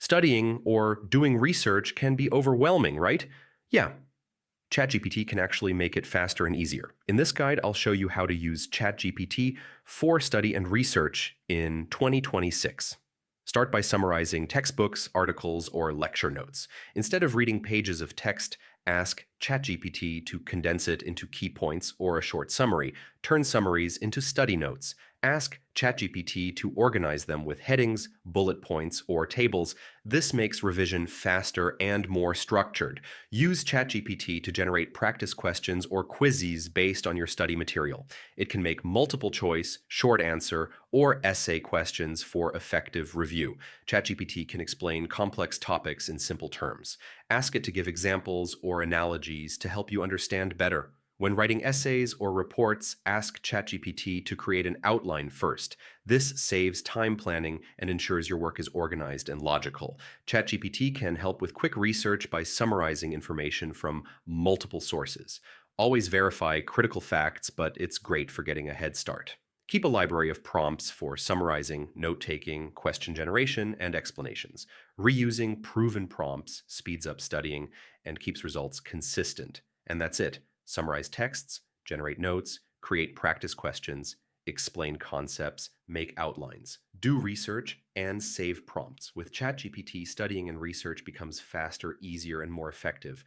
Studying or doing research can be overwhelming, right? Yeah, ChatGPT can actually make it faster and easier. In this guide, I'll show you how to use ChatGPT for study and research in 2026. Start by summarizing textbooks, articles, or lecture notes. Instead of reading pages of text, ask ChatGPT to condense it into key points or a short summary. Turn summaries into study notes. Ask ChatGPT to organize them with headings, bullet points, or tables. This makes revision faster and more structured. Use ChatGPT to generate practice questions or quizzes based on your study material. It can make multiple choice, short answer, or essay questions for effective review. ChatGPT can explain complex topics in simple terms. Ask it to give examples or analogies to help you understand better. When writing essays or reports, ask ChatGPT to create an outline first. This saves time planning and ensures your work is organized and logical. ChatGPT can help with quick research by summarizing information from multiple sources. Always verify critical facts, but it's great for getting a head start. Keep a library of prompts for summarizing, note-taking, question generation, and explanations. Reusing proven prompts speeds up studying and keeps results consistent. And that's it. Summarize texts, generate notes, create practice questions, explain concepts, make outlines, do research, and save prompts. With ChatGPT, studying and research becomes faster, easier, and more effective.